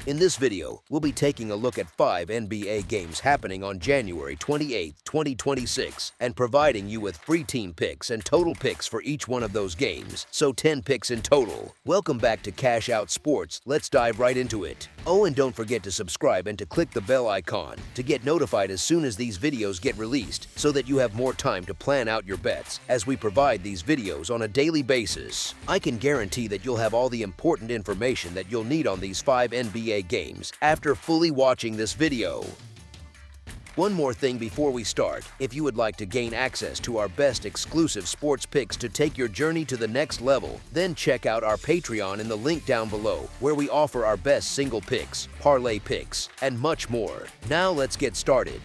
In this video, we'll be taking a look at 5 NBA games happening on January 28, 2026, and providing you with free team picks and total picks for each one of those games, so 10 picks in total. Welcome back to Cash Out Sports. Let's dive right into it. Oh, and don't forget to subscribe and to click the bell icon to get notified as soon as these videos get released, so that you have more time to plan out your bets as we provide these videos on a daily basis. I can guarantee that you'll have all the important information that you'll need on these 5 NBA games after fully watching this video. One more thing before we start: if you would like to gain access to our best exclusive sports picks to take your journey to the next level, then check out our Patreon in the link down below, where we offer our best single picks, parlay picks, and much more. Now let's get started.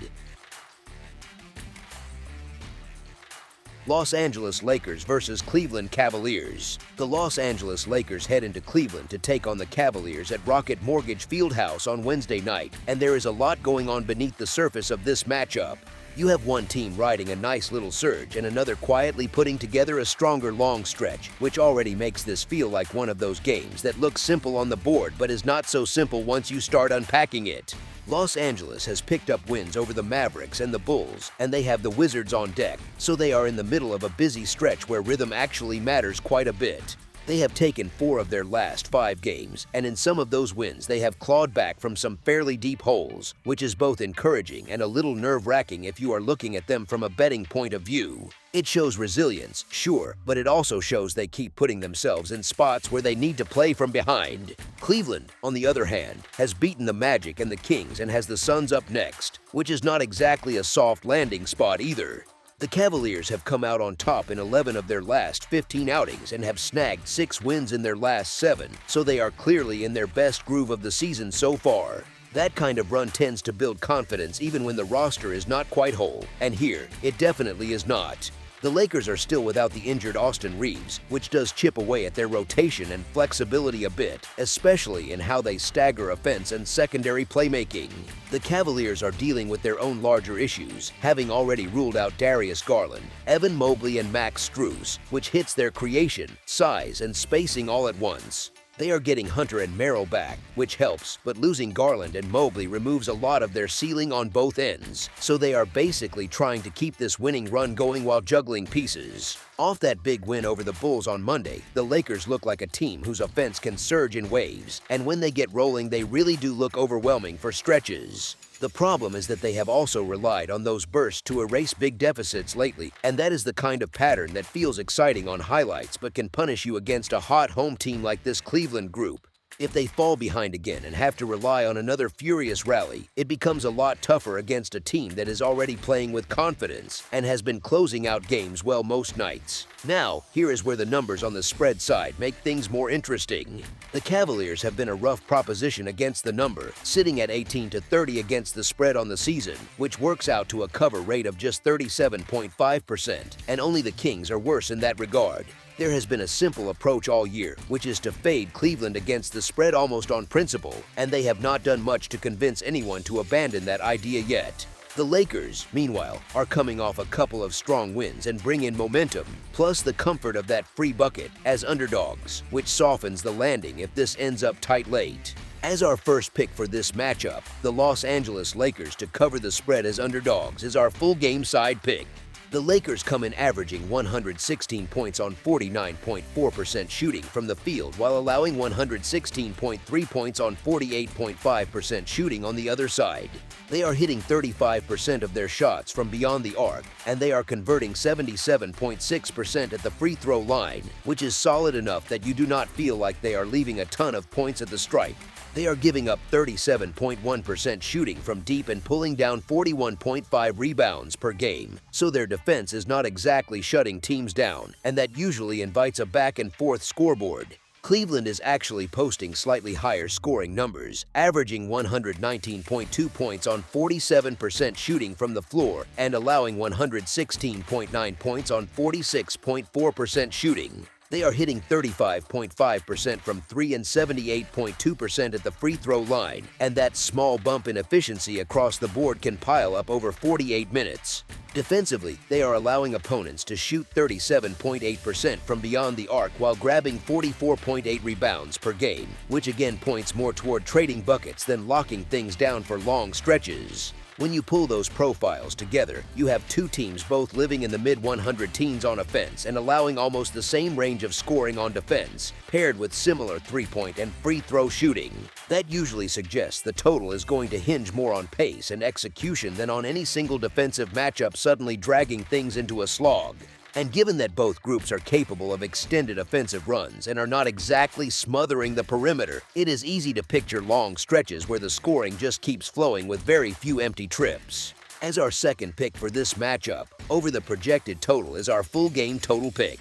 Los Angeles Lakers versus Cleveland Cavaliers. The Los Angeles Lakers head into Cleveland to take on the Cavaliers at Rocket Mortgage Fieldhouse on Wednesday night, and there is a lot going on beneath the surface of this matchup. You have one team riding a nice little surge and another quietly putting together a stronger long stretch, which already makes this feel like one of those games that looks simple on the board but is not so simple once you start unpacking it. Los Angeles has picked up wins over the Mavericks and the Bulls, and they have the Wizards on deck, so they are in the middle of a busy stretch where rhythm actually matters quite a bit. They have taken 4 of their last 5 games, and in some of those wins they have clawed back from some fairly deep holes, which is both encouraging and a little nerve-wracking if you are looking at them from a betting point of view. It shows resilience, sure, but it also shows they keep putting themselves in spots where they need to play from behind. Cleveland, on the other hand, has beaten the Magic and the Kings and has the Suns up next, which is not exactly a soft landing spot either. The Cavaliers have come out on top in 11 of their last 15 outings and have snagged 6 wins in their last 7, so they are clearly in their best groove of the season so far. That kind of run tends to build confidence even when the roster is not quite whole, and here, it definitely is not. The Lakers are still without the injured Austin Reeves, which does chip away at their rotation and flexibility a bit, especially in how they stagger offense and secondary playmaking. The Cavaliers are dealing with their own larger issues, having already ruled out Darius Garland, Evan Mobley, and Max Strus, which hits their creation, size, and spacing all at once. They are getting Hunter and Merrill back, which helps, but losing Garland and Mobley removes a lot of their ceiling on both ends, so they are basically trying to keep this winning run going while juggling pieces. Off that big win over the Bulls on Monday, the Lakers look like a team whose offense can surge in waves, and when they get rolling they really do look overwhelming for stretches. The problem is that they have also relied on those bursts to erase big deficits lately, and that is the kind of pattern that feels exciting on highlights but can punish you against a hot home team like this Cleveland group. If they fall behind again and have to rely on another furious rally, it becomes a lot tougher against a team that is already playing with confidence and has been closing out games well most nights. Now, here is where the numbers on the spread side make things more interesting. The Cavaliers have been a rough proposition against the number, sitting at 18-30 against the spread on the season, which works out to a cover rate of just 37.5%, and only the Kings are worse in that regard. There has been a simple approach all year, which is to fade Cleveland against the spread almost on principle, and they have not done much to convince anyone to abandon that idea yet. The Lakers, meanwhile, are coming off a couple of strong wins and bring in momentum, plus the comfort of that free bucket as underdogs, which softens the landing if this ends up tight late. As our first pick for this matchup, the Los Angeles Lakers to cover the spread as underdogs is our full game side pick. The Lakers come in averaging 116 points on 49.4% shooting from the field, while allowing 116.3 points on 48.5% shooting on the other side. They are hitting 35% of their shots from beyond the arc, and they are converting 77.6% at the free throw line, which is solid enough that you do not feel like they are leaving a ton of points at the stripe. They are giving up 37.1% shooting from deep and pulling down 41.5 rebounds per game, so their defense is not exactly shutting teams down, and that usually invites a back-and-forth scoreboard. Cleveland is actually posting slightly higher scoring numbers, averaging 119.2 points on 47% shooting from the floor and allowing 116.9 points on 46.4% shooting. They are hitting 35.5% from 3 and 78.2% at the free throw line, and that small bump in efficiency across the board can pile up over 48 minutes. Defensively, they are allowing opponents to shoot 37.8% from beyond the arc while grabbing 44.8 rebounds per game, which again points more toward trading buckets than locking things down for long stretches. When you pull those profiles together, you have two teams both living in the mid-100 teens on offense and allowing almost the same range of scoring on defense, paired with similar three-point and free throw shooting. That usually suggests the total is going to hinge more on pace and execution than on any single defensive matchup suddenly dragging things into a slog. And given that both groups are capable of extended offensive runs and are not exactly smothering the perimeter, it is easy to picture long stretches where the scoring just keeps flowing with very few empty trips. As our second pick for this matchup, over the projected total is our full game total pick.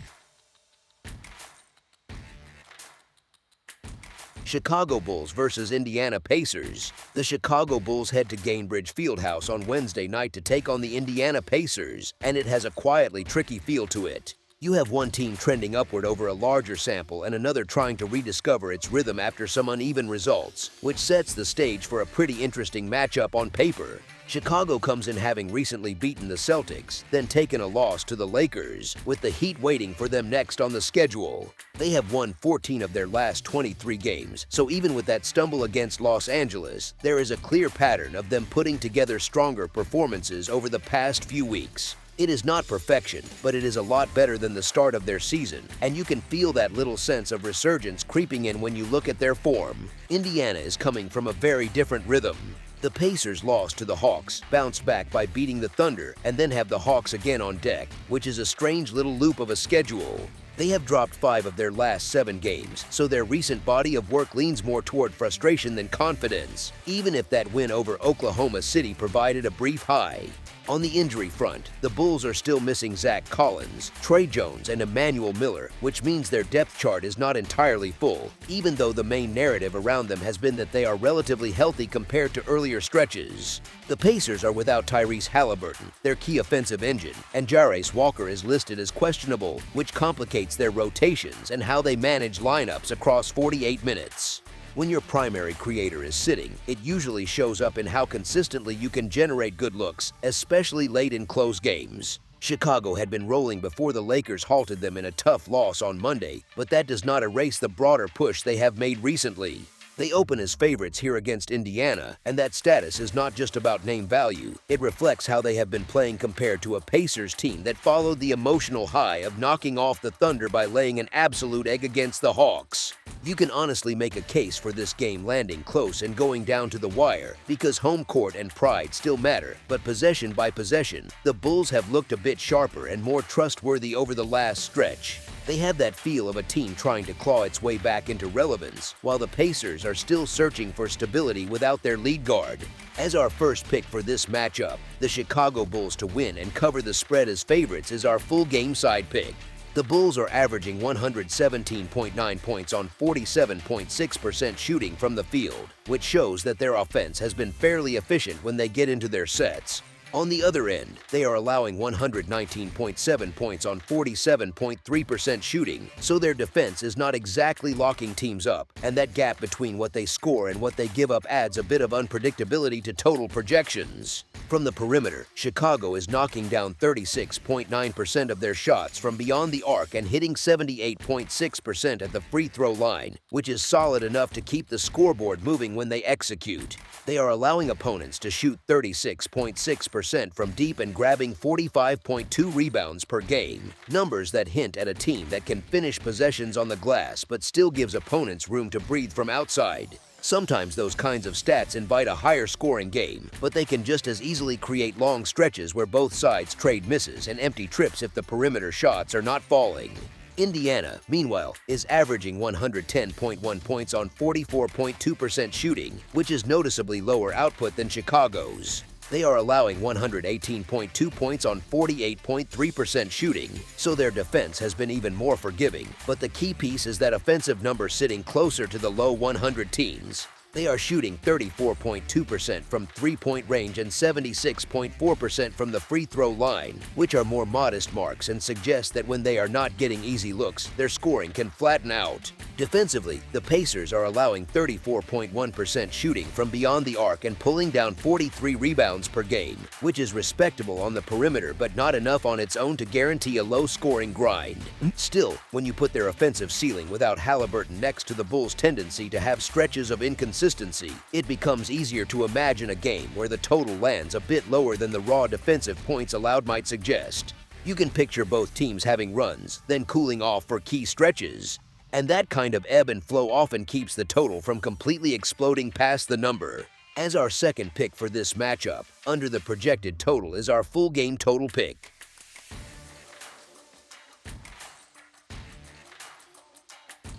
Chicago Bulls versus Indiana Pacers. The Chicago Bulls head to Gainbridge Fieldhouse on Wednesday night to take on the Indiana Pacers, and it has a quietly tricky feel to it. You have one team trending upward over a larger sample and another trying to rediscover its rhythm after some uneven results, which sets the stage for a pretty interesting matchup on paper. Chicago comes in having recently beaten the Celtics, then taken a loss to the Lakers, with the Heat waiting for them next on the schedule. They have won 14 of their last 23 games, so even with that stumble against Los Angeles, there is a clear pattern of them putting together stronger performances over the past few weeks. It is not perfection, but it is a lot better than the start of their season, and you can feel that little sense of resurgence creeping in when you look at their form. Indiana is coming from a very different rhythm. The Pacers lost to the Hawks, bounced back by beating the Thunder, and then have the Hawks again on deck, which is a strange little loop of a schedule. They have dropped 5 of their last 7 games, so their recent body of work leans more toward frustration than confidence, even if that win over Oklahoma City provided a brief high. On the injury front, the Bulls are still missing Zach Collins, Trey Jones, and Emmanuel Miller, which means their depth chart is not entirely full, even though the main narrative around them has been that they are relatively healthy compared to earlier stretches. The Pacers are without Tyrese Halliburton, their key offensive engine, and Jarvis Walker is listed as questionable, which complicates their rotations and how they manage lineups across 48 minutes. When your primary creator is sitting, it usually shows up in how consistently you can generate good looks, especially late in close games. Chicago had been rolling before the Lakers halted them in a tough loss on Monday, but that does not erase the broader push they have made recently. They open as favorites here against Indiana, and that status is not just about name value. It reflects how they have been playing compared to a Pacers team that followed the emotional high of knocking off the Thunder by laying an absolute egg against the Hawks. You can honestly make a case for this game landing close and going down to the wire because home court and pride still matter, but possession by possession, the Bulls have looked a bit sharper and more trustworthy over the last stretch. They have that feel of a team trying to claw its way back into relevance, while the Pacers are still searching for stability without their lead guard. As our first pick for this matchup, the Chicago Bulls to win and cover the spread as favorites is our full game side pick. The Bulls are averaging 117.9 points on 47.6% shooting from the field, which shows that their offense has been fairly efficient when they get into their sets. On the other end, they are allowing 119.7 points on 47.3% shooting, so their defense is not exactly locking teams up, and that gap between what they score and what they give up adds a bit of unpredictability to total projections. From the perimeter, Chicago is knocking down 36.9% of their shots from beyond the arc and hitting 78.6% at the free throw line, which is solid enough to keep the scoreboard moving when they execute. They are allowing opponents to shoot 36.6% from deep and grabbing 45.2 rebounds per game, numbers that hint at a team that can finish possessions on the glass but still gives opponents room to breathe from outside. Sometimes those kinds of stats invite a higher scoring game, but they can just as easily create long stretches where both sides trade misses and empty trips if the perimeter shots are not falling. Indiana, meanwhile, is averaging 110.1 points on 44.2% shooting, which is noticeably lower output than Chicago's. They are allowing 118.2 points on 48.3% shooting, so their defense has been even more forgiving, but the key piece is that offensive number sitting closer to the low 100 teens. They are shooting 34.2% from three-point range and 76.4% from the free throw line, which are more modest marks and suggest that when they are not getting easy looks, their scoring can flatten out. Defensively, the Pacers are allowing 34.1% shooting from beyond the arc and pulling down 43 rebounds per game, which is respectable on the perimeter but not enough on its own to guarantee a low-scoring grind. Still, when you put their offensive ceiling without Halliburton next to the Bulls' tendency to have stretches of inconsistency, it becomes easier to imagine a game where the total lands a bit lower than the raw defensive points allowed might suggest. You can picture both teams having runs, then cooling off for key stretches. And that kind of ebb and flow often keeps the total from completely exploding past the number. As our second pick for this matchup, under the projected total is our full game total pick.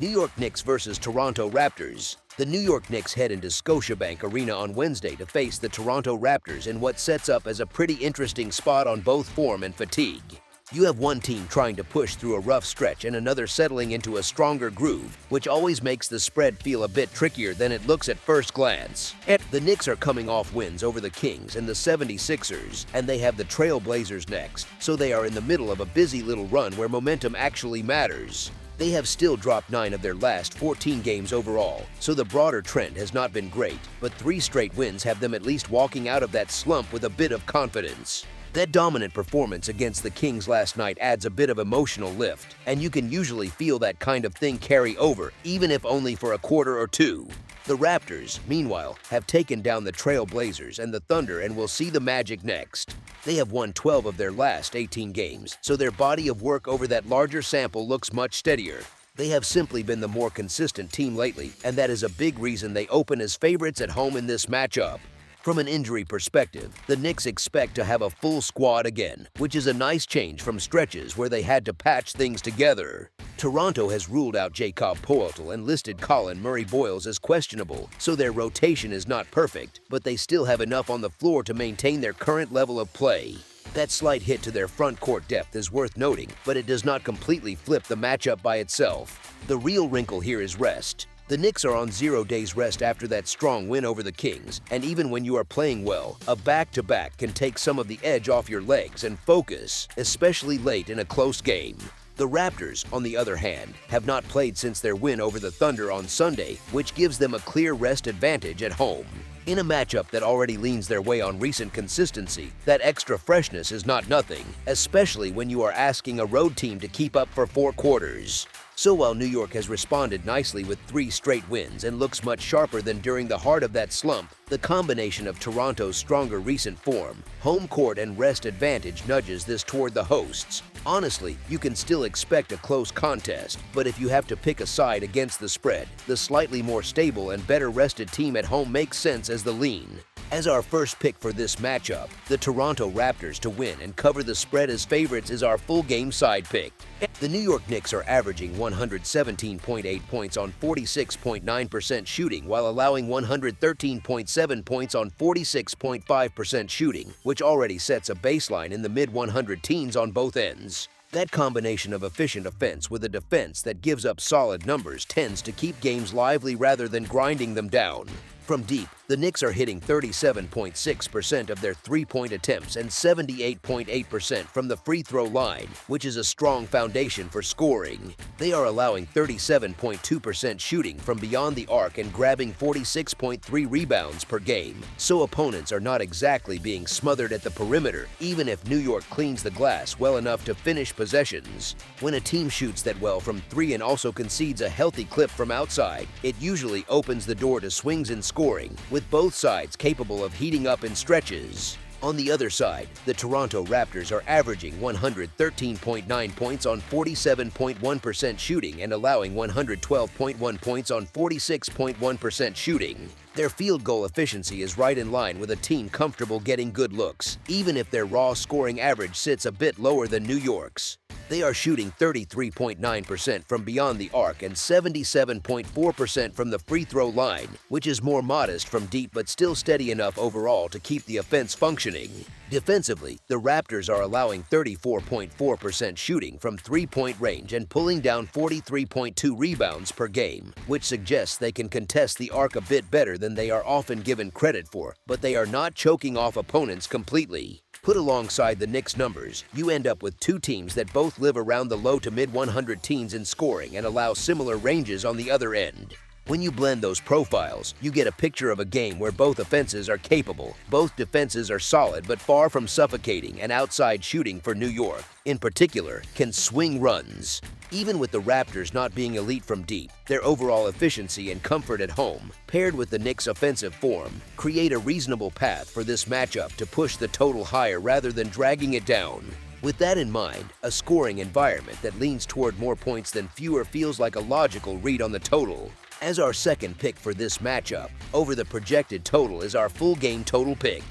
New York Knicks versus Toronto Raptors. The New York Knicks head into Scotiabank Arena on Wednesday to face the Toronto Raptors in what sets up as a pretty interesting spot on both form and fatigue. You have one team trying to push through a rough stretch and another settling into a stronger groove, which always makes the spread feel a bit trickier than it looks at first glance. The Knicks are coming off wins over the Kings and the 76ers, and they have the Trail Blazers next, so they are in the middle of a busy little run where momentum actually matters. They have still dropped 9 of their last 14 games overall, so the broader trend has not been great, but 3 straight wins have them at least walking out of that slump with a bit of confidence. That dominant performance against the Kings last night adds a bit of emotional lift, and you can usually feel that kind of thing carry over, even if only for a quarter or two. The Raptors, meanwhile, have taken down the Trail Blazers and the Thunder and will see the Magic next. They have won 12 of their last 18 games, so their body of work over that larger sample looks much steadier. They have simply been the more consistent team lately, and that is a big reason they open as favorites at home in this matchup. From an injury perspective, the Knicks expect to have a full squad again, which is a nice change from stretches where they had to patch things together. Toronto has ruled out Jakob Poeltl and listed Colin Murray-Boyles as questionable, so their rotation is not perfect, but they still have enough on the floor to maintain their current level of play. That slight hit to their front court depth is worth noting, but it does not completely flip the matchup by itself. The real wrinkle here is rest. The Knicks are on 0 days rest after that strong win over the Kings, and even when you are playing well, a back-to-back can take some of the edge off your legs and focus, especially late in a close game. The Raptors, on the other hand, have not played since their win over the Thunder on Sunday, which gives them a clear rest advantage at home. In a matchup that already leans their way on recent consistency, that extra freshness is not nothing, especially when you are asking a road team to keep up for 4 quarters. So while New York has responded nicely with 3 straight wins and looks much sharper than during the heart of that slump, the combination of Toronto's stronger recent form, home court and rest advantage nudges this toward the hosts. Honestly, you can still expect a close contest, but if you have to pick a side against the spread, the slightly more stable and better rested team at home makes sense as the lean. As our first pick for this matchup, the Toronto Raptors to win and cover the spread as favorites is our full game side pick. The New York Knicks are averaging 117.8 points on 46.9% shooting while allowing 113.7 points on 46.5% shooting, which already sets a baseline in the mid-100 teens on both ends. That combination of efficient offense with a defense that gives up solid numbers tends to keep games lively rather than grinding them down. From deep, the Knicks are hitting 37.6% of their three-point attempts and 78.8% from the free throw line, which is a strong foundation for scoring. They are allowing 37.2% shooting from beyond the arc and grabbing 46.3 rebounds per game, so opponents are not exactly being smothered at the perimeter, even if New York cleans the glass well enough to finish possessions. When a team shoots that well from 3 and also concedes a healthy clip from outside, it usually opens the door to swings in scoring, with both sides capable of heating up in stretches. On the other side, the Toronto Raptors are averaging 113.9 points on 47.1% shooting and allowing 112.1 points on 46.1% shooting. Their field goal efficiency is right in line with a team comfortable getting good looks, even if their raw scoring average sits a bit lower than New York's. They are shooting 33.9% from beyond the arc and 77.4% from the free throw line, which is more modest from deep but still steady enough overall to keep the offense functioning. Defensively, the Raptors are allowing 34.4% shooting from three-point range and pulling down 43.2 rebounds per game, which suggests they can contest the arc a bit better than they are often given credit for, but they are not choking off opponents completely. Put alongside the Knicks' numbers, you end up with two teams that both live around the low to mid-100 teens in scoring and allow similar ranges on the other end. When you blend those profiles, you get a picture of a game where both offenses are capable, both defenses are solid but far from suffocating, and outside shooting for New York, in particular, can swing runs. Even with the Raptors not being elite from deep, their overall efficiency and comfort at home, paired with the Knicks' offensive form, create a reasonable path for this matchup to push the total higher rather than dragging it down. With that in mind, a scoring environment that leans toward more points than fewer feels like a logical read on the total. As our second pick for this matchup, over the projected total is our full game total pick.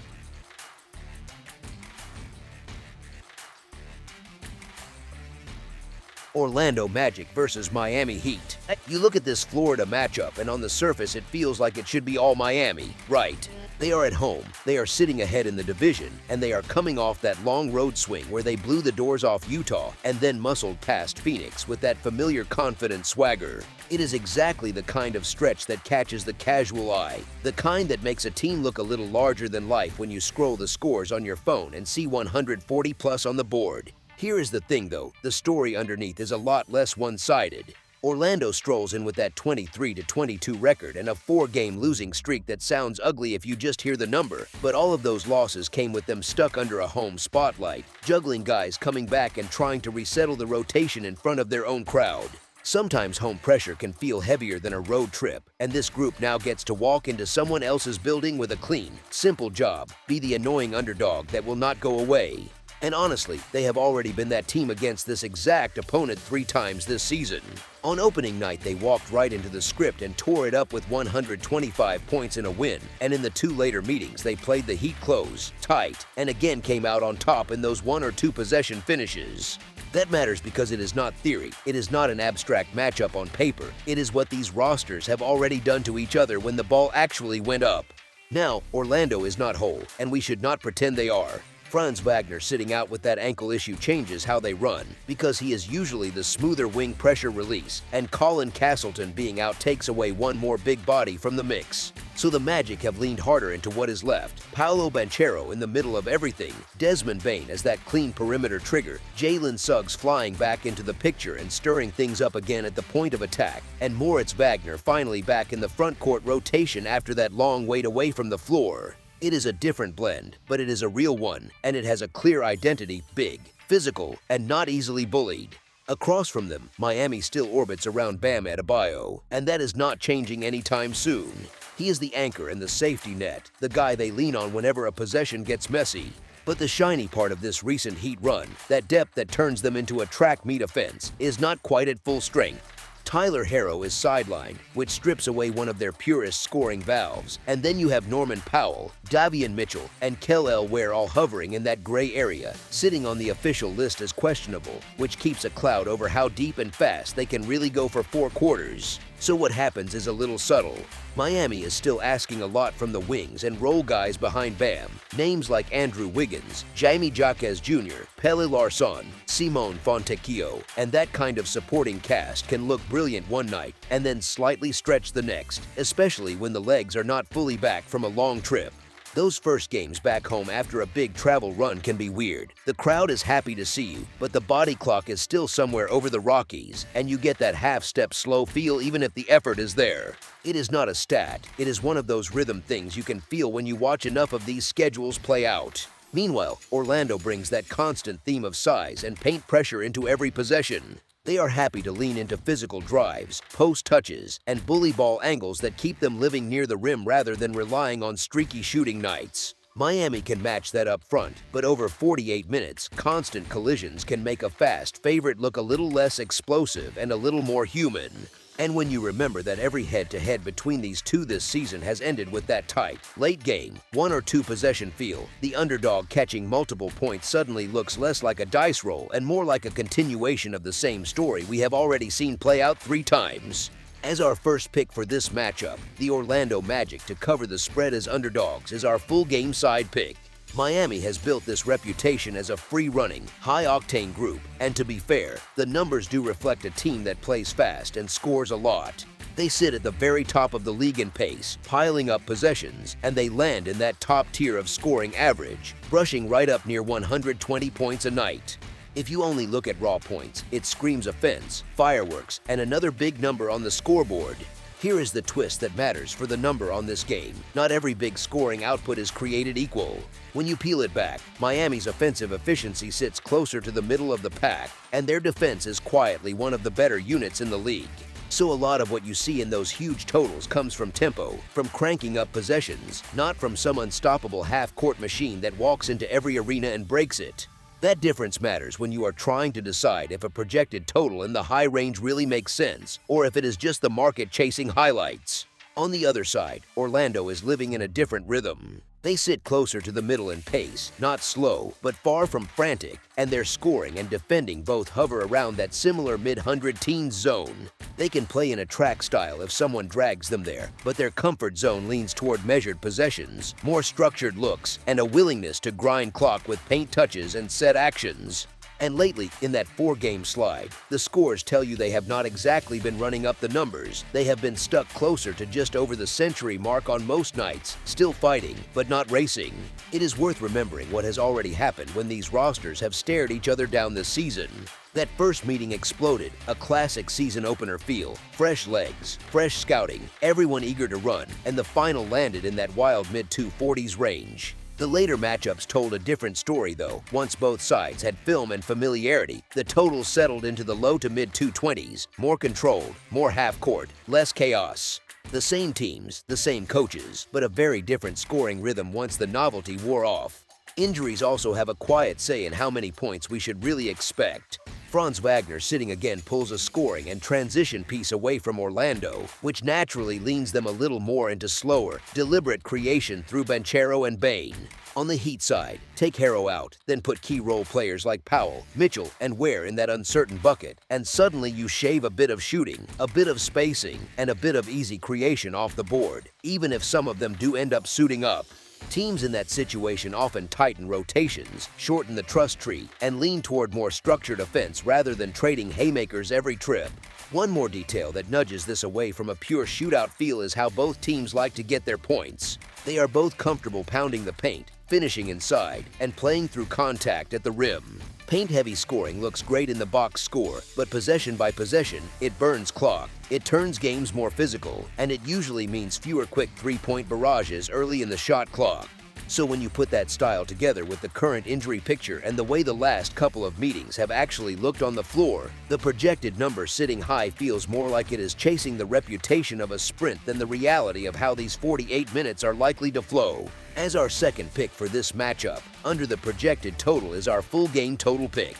Orlando Magic versus Miami Heat. You look at this Florida matchup and on the surface it feels like it should be all Miami, right? They are at home, they are sitting ahead in the division, and they are coming off that long road swing where they blew the doors off Utah and then muscled past Phoenix with that familiar confident swagger. It is exactly the kind of stretch that catches the casual eye, the kind that makes a team look a little larger than life when you scroll the scores on your phone and see 140 plus on the board. Here is the thing though, the story underneath is a lot less one-sided. Orlando strolls in with that 23-22 record and a 4-game losing streak that sounds ugly if you just hear the number, but all of those losses came with them stuck under a home spotlight, juggling guys coming back and trying to resettle the rotation in front of their own crowd. Sometimes home pressure can feel heavier than a road trip, and this group now gets to walk into someone else's building with a clean, simple job, be the annoying underdog that will not go away. And honestly, they have already been that team against this exact opponent 3 times this season. On opening night, they walked right into the script and tore it up with 125 points in a win, and in the 2 later meetings, they played the Heat close, tight, and again came out on top in those 1 or 2 possession finishes. That matters because it is not theory, it is not an abstract matchup on paper, it is what these rosters have already done to each other when the ball actually went up. Now, Orlando is not whole, and we should not pretend they are. Franz Wagner sitting out with that ankle issue changes how they run, because he is usually the smoother wing pressure release, and Colin Castleton being out takes away one more big body from the mix. So the Magic have leaned harder into what is left. Paolo Banchero in the middle of everything, Desmond Bane as that clean perimeter trigger, Jalen Suggs flying back into the picture and stirring things up again at the point of attack, and Moritz Wagner finally back in the front court rotation after that long wait away from the floor. It is a different blend, but it is a real one, and it has a clear identity, big, physical, and not easily bullied. Across from them, Miami still orbits around Bam Adebayo, and that is not changing anytime soon. He is the anchor and the safety net, the guy they lean on whenever a possession gets messy. But the shiny part of this recent Heat run, that depth that turns them into a track meet offense, is not quite at full strength. Tyler Herro is sidelined, which strips away one of their purest scoring valves, and then you have Norman Powell, Davion Mitchell, and Kel Ware all hovering in that gray area, sitting on the official list as questionable, which keeps a cloud over how deep and fast they can really go for 4 quarters. So what happens is a little subtle. Miami is still asking a lot from the wings and role guys behind Bam. Names like Andrew Wiggins, Jaime Jaquez Jr., Pelle Larsson, Simone Fontecchio, and that kind of supporting cast can look brilliant one night and then slightly stretch the next, especially when the legs are not fully back from a long trip. Those first games back home after a big travel run can be weird. The crowd is happy to see you, but the body clock is still somewhere over the Rockies, and you get that half-step slow feel even if the effort is there. It is not a stat, it is one of those rhythm things you can feel when you watch enough of these schedules play out. Meanwhile, Orlando brings that constant theme of size and paint pressure into every possession. They are happy to lean into physical drives, post touches, and bully ball angles that keep them living near the rim rather than relying on streaky shooting nights. Miami can match that up front, but over 48 minutes, constant collisions can make a fast favorite look a little less explosive and a little more human. And when you remember that every head-to-head between these two this season has ended with that tight, late game, 1 or 2 possession feel, the underdog catching multiple points suddenly looks less like a dice roll and more like a continuation of the same story we have already seen play out 3 times. As our first pick for this matchup, the Orlando Magic to cover the spread as underdogs is our full game side pick. Miami has built this reputation as a free-running, high-octane group, and to be fair, the numbers do reflect a team that plays fast and scores a lot. They sit at the very top of the league in pace, piling up possessions, and they land in that top tier of scoring average, brushing right up near 120 points a night. If you only look at raw points, it screams offense, fireworks, and another big number on the scoreboard. Here is the twist that matters for the number on this game. Not every big scoring output is created equal. When you peel it back, Miami's offensive efficiency sits closer to the middle of the pack, and their defense is quietly one of the better units in the league. So a lot of what you see in those huge totals comes from tempo, from cranking up possessions, not from some unstoppable half-court machine that walks into every arena and breaks it. That difference matters when you are trying to decide if a projected total in the high range really makes sense, or if it is just the market chasing highlights. On the other side, Orlando is living in a different rhythm. They sit closer to the middle in pace, not slow, but far from frantic, and their scoring and defending both hover around that similar mid-hundred teens zone. They can play in a track style if someone drags them there, but their comfort zone leans toward measured possessions, more structured looks, and a willingness to grind clock with paint touches and set actions. And lately, in that 4-game slide, the scores tell you they have not exactly been running up the numbers. They have been stuck closer to just over the century mark on most nights, still fighting, but not racing. It is worth remembering what has already happened when these rosters have stared each other down this season. That first meeting exploded, a classic season opener feel, fresh legs, fresh scouting, everyone eager to run, and the final landed in that wild mid-240s range. The later matchups told a different story though. Once both sides had film and familiarity, the totals settled into the low to mid-220s, more controlled, more half-court, less chaos. The same teams, the same coaches, but a very different scoring rhythm once the novelty wore off. Injuries also have a quiet say in how many points we should really expect. Franz Wagner sitting again pulls a scoring and transition piece away from Orlando, which naturally leans them a little more into slower, deliberate creation through Banchero and Bane. On the Heat side, take Harrow out, then put key role players like Powell, Mitchell, and Ware in that uncertain bucket, and suddenly you shave a bit of shooting, a bit of spacing, and a bit of easy creation off the board, even if some of them do end up suiting up. Teams in that situation often tighten rotations, shorten the trust tree, and lean toward more structured offense rather than trading haymakers every trip. One more detail that nudges this away from a pure shootout feel is how both teams like to get their points. They are both comfortable pounding the paint, finishing inside, and playing through contact at the rim. Paint-heavy scoring looks great in the box score, but possession by possession, it burns clock. It turns games more physical, and it usually means fewer quick three-point barrages early in the shot clock. So when you put that style together with the current injury picture and the way the last couple of meetings have actually looked on the floor, the projected number sitting high feels more like it is chasing the reputation of a sprint than the reality of how these 48 minutes are likely to flow. As our second pick for this matchup, under the projected total is our full game total pick.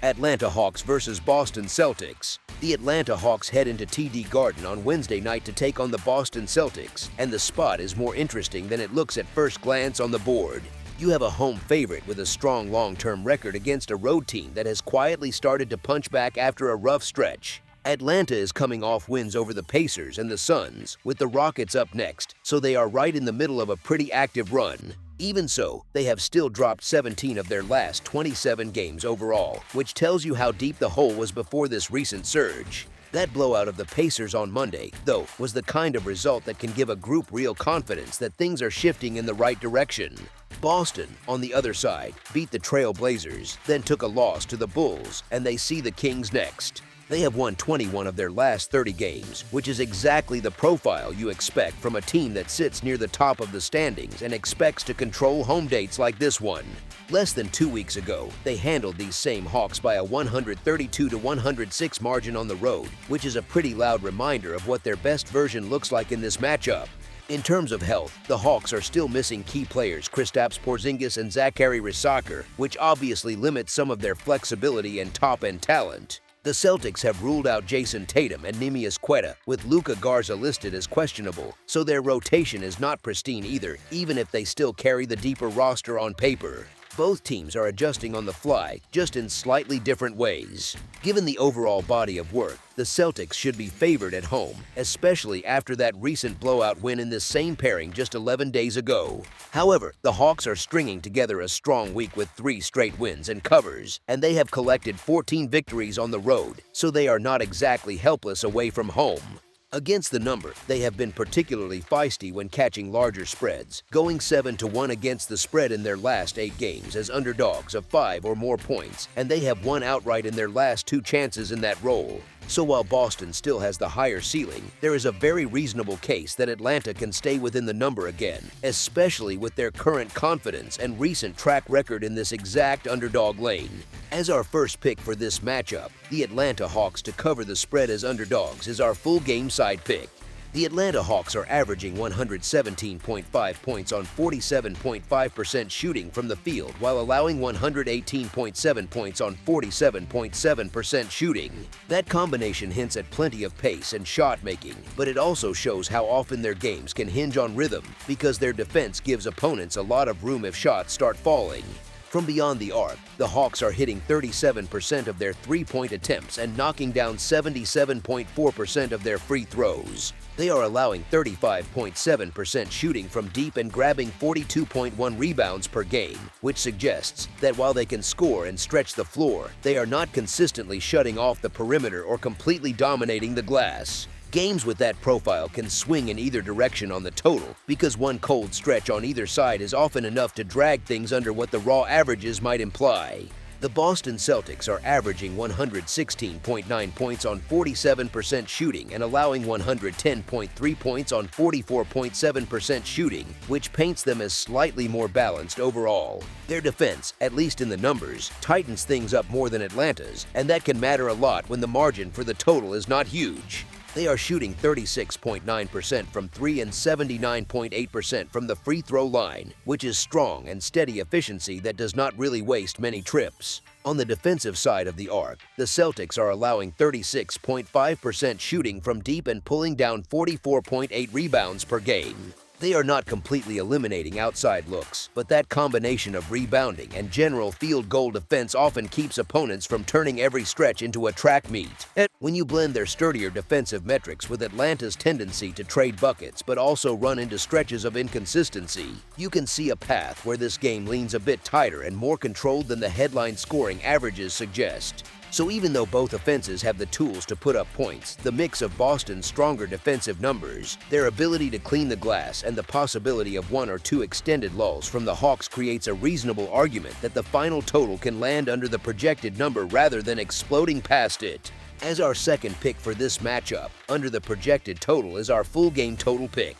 Atlanta Hawks versus Boston Celtics. The Atlanta Hawks head into TD Garden on Wednesday night to take on the Boston Celtics, and the spot is more interesting than it looks at first glance on the board. You have a home favorite with a strong long-term record against a road team that has quietly started to punch back after a rough stretch. Atlanta is coming off wins over the Pacers and the Suns, with the Rockets up next, so they are right in the middle of a pretty active run. Even so, they have still dropped 17 of their last 27 games overall, which tells you how deep the hole was before this recent surge. That blowout of the Pacers on Monday, though, was the kind of result that can give a group real confidence that things are shifting in the right direction. Boston, on the other side, beat the Trail Blazers, then took a loss to the Bulls, and they see the Kings next. They have won 21 of their last 30 games, which is exactly the profile you expect from a team that sits near the top of the standings and expects to control home dates like this one. Less than 2 weeks ago, they handled these same Hawks by a 132-106 margin on the road, which is a pretty loud reminder of what their best version looks like in this matchup. In terms of health, the Hawks are still missing key players Kristaps Porzingis and Zachary Risacher, which obviously limits some of their flexibility and top-end talent. The Celtics have ruled out Jason Tatum and Neemias Queta, with Luka Garza listed as questionable, so their rotation is not pristine either, even if they still carry the deeper roster on paper. Both teams are adjusting on the fly, just in slightly different ways. Given the overall body of work, the Celtics should be favored at home, especially after that recent blowout win in this same pairing just 11 days ago. However, the Hawks are stringing together a strong week with 3 straight wins and covers, and they have collected 14 victories on the road, so they are not exactly helpless away from home. Against the number, they have been particularly feisty when catching larger spreads, going 7-1 against the spread in their last 8 games as underdogs of 5 or more points, and they have won outright in their last 2 chances in that role. So while Boston still has the higher ceiling, there is a very reasonable case that Atlanta can stay within the number again, especially with their current confidence and recent track record in this exact underdog lane. As our first pick for this matchup, the Atlanta Hawks to cover the spread as underdogs is our full game side pick. The Atlanta Hawks are averaging 117.5 points on 47.5% shooting from the field while allowing 118.7 points on 47.7% shooting. That combination hints at plenty of pace and shot making, but it also shows how often their games can hinge on rhythm because their defense gives opponents a lot of room if shots start falling. From beyond the arc, the Hawks are hitting 37% of their three-point attempts and knocking down 77.4% of their free throws. They are allowing 35.7% shooting from deep and grabbing 42.1 rebounds per game, which suggests that while they can score and stretch the floor, they are not consistently shutting off the perimeter or completely dominating the glass. Games with that profile can swing in either direction on the total because one cold stretch on either side is often enough to drag things under what the raw averages might imply. The Boston Celtics are averaging 116.9 points on 47% shooting and allowing 110.3 points on 44.7% shooting, which paints them as slightly more balanced overall. Their defense, at least in the numbers, tightens things up more than Atlanta's, and that can matter a lot when the margin for the total is not huge. They are shooting 36.9% from 3 and 79.8% from the free throw line, which is strong and steady efficiency that does not really waste many trips. On the defensive side of the arc, the Celtics are allowing 36.5% shooting from deep and pulling down 44.8 rebounds per game. They are not completely eliminating outside looks, but that combination of rebounding and general field goal defense often keeps opponents from turning every stretch into a track meet. When you blend their sturdier defensive metrics with Atlanta's tendency to trade buckets but also run into stretches of inconsistency, you can see a path where this game leans a bit tighter and more controlled than the headline scoring averages suggest. So even though both offenses have the tools to put up points, the mix of Boston's stronger defensive numbers, their ability to clean the glass, and the possibility of 1 or 2 extended lulls from the Hawks creates a reasonable argument that the final total can land under the projected number rather than exploding past it. As our second pick for this matchup, under the projected total is our full game total pick.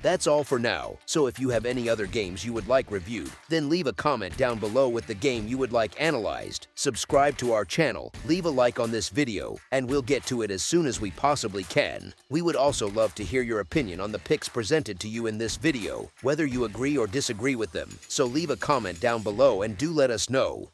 That's all for now, so if you have any other games you would like reviewed, then leave a comment down below with the game you would like analyzed, subscribe to our channel, leave a like on this video, and we'll get to it as soon as we possibly can. We would also love to hear your opinion on the picks presented to you in this video, whether you agree or disagree with them, so leave a comment down below and do let us know.